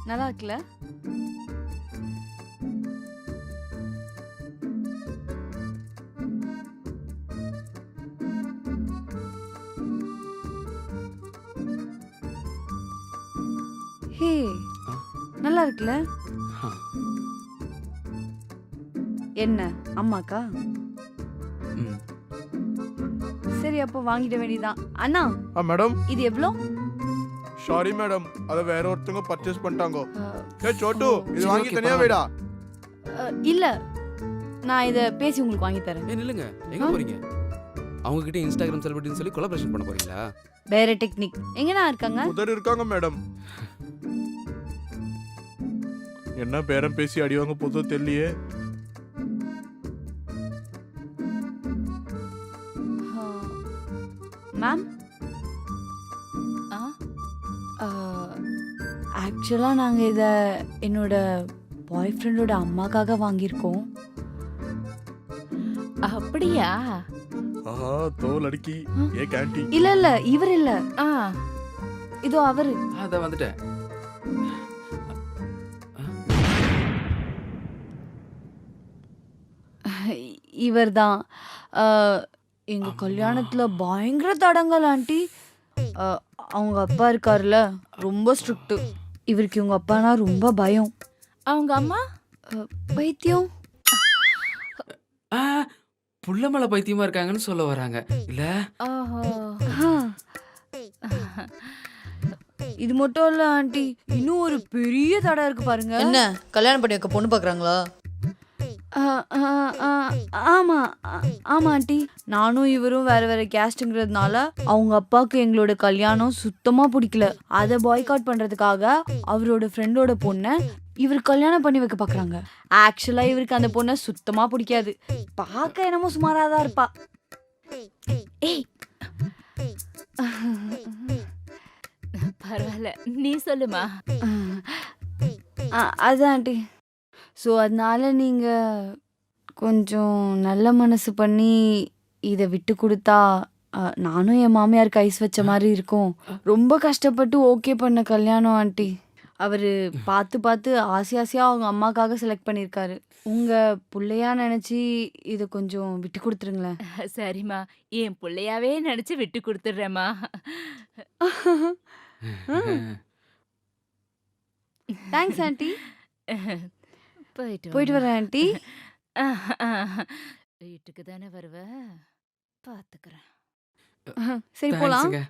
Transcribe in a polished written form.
நல்லா இருக்குல்ல? ஹே, ஆ. நல்லா இருக்குல்ல? ஆ. என்ன அம்மாக்கா? ம். சரி அப்போ வாங்கிட வேண்டியதான். அண்ணா மேடம் இது எவ்வளோ? சாரி மேடம் அதை வேற ஒருத்தவங்க பர்ச்சேஸ் பண்ணிட்டாங்க. ஏ சோட்டு ஓ. இது சரி, வாங்கி okay, தனியா பரவாயில்ல. வைடா. இல்ல நான் இத பேசி உங்களுக்கு வாங்கி தரேன். நில்லுங்க, எங்க ஆ? போறீங்க? அவங்க கிட்ட இன்ஸ்டாகிராம் செலிபிரிட்டின்னு சொல்லி கொலாபரேஷன் பண்ண போறீங்களா? வேற டெக்னிக். எங்கண்ணா இருக்காங்க? உதர் இருக்காங்க மேடம். என்ன பேரம் பேசி அடிவாங்க போதோ தெரியலையே. மேம் ஆக்சுவலா நாங்க இத என்னோட பாய் ஃப்ரெண்டோட அம்மாக்காக வாங்கியிருக்கோம். அப்படியா? ஆஹா தோ லड़की ஏ கேண்டி. இல்ல இல்ல இவர் இல்ல, ஆ, இதோ அவரு. அத வந்துட்டேன். இவர்தான். எங்க கல்யாணத்துல பயங்கர தடங்கல் ஆண்டி. அவங்க அப்பா இருக்காருல்ல, ரொம்ப ஸ்ட்ரிக்ட். இவருக்கு இவங்க அப்பானா ரொம்ப பயம். அவங்க அம்மா? பைத்தியம். ஆ, புள்ள மேல பைத்தியமா இருக்காங்கன்னு சொல்ல வராங்க இல்ல? ஓஹோ. ஆ. இது மட்டும் இல்ல ஆண்டி, இன்னும் ஒரு பெரிய தடை இருக்கு பாருங்க. என்ன கல்யாணம் பண்ணி வைக்க பொண்ணு பார்க்குறாங்களா? ஆமா ஆமா ஆண்டி, நானும் இவரும் வேற வேற கேஸ்ட்ங்கிறதுனால அவங்க அப்பாவுக்கு எங்களோட கல்யாணம் சுத்தமா பிடிக்கல. அதை பாய்காட் பண்றதுக்காக அவரோட ஃப்ரெண்டோட பொண்ணை இவர் கல்யாணம் பண்ணி வைக்க பாக்குறாங்க. ஆக்சுவலா இவருக்கு அந்த பொண்ணை சுத்தமா பிடிக்காது. பார்க்க என்னமோ சுமாராதான் இருப்பா. ஏய் பரவாயில்ல, நீ சொல்லுமா. அதான் ஆண்டி. ஸோ அதனால நீங்க கொஞ்சம் நல்ல மனசு பண்ணி இதை விட்டு கொடுத்தா நானும் என் மாமியாருக்கு ஐஸ் வச்ச மாதிரி இருக்கும். ரொம்ப கஷ்டப்பட்டு ஓகே பண்ண கல்யாணம் ஆண்டி. அவர் பார்த்து பார்த்து ஆசை ஆசையாக அவங்க அம்மாக்காக செலக்ட் பண்ணியிருக்காரு. உங்கள் பிள்ளையா நினச்சி இதை கொஞ்சம் விட்டு கொடுத்துருங்களேன். சரிம்மா, என் பிள்ளையாவே நினைச்சு விட்டு கொடுத்துடுறேம்மா. Thanks aunty. போயிட்டு போயிட்டு வாம்மா. வரேன் ஆண்டி. வீட்டுக்கு தானே வருவ, பாத்துக்கிறேன். சரி போகலாம். தேங்க்ஸுங்க.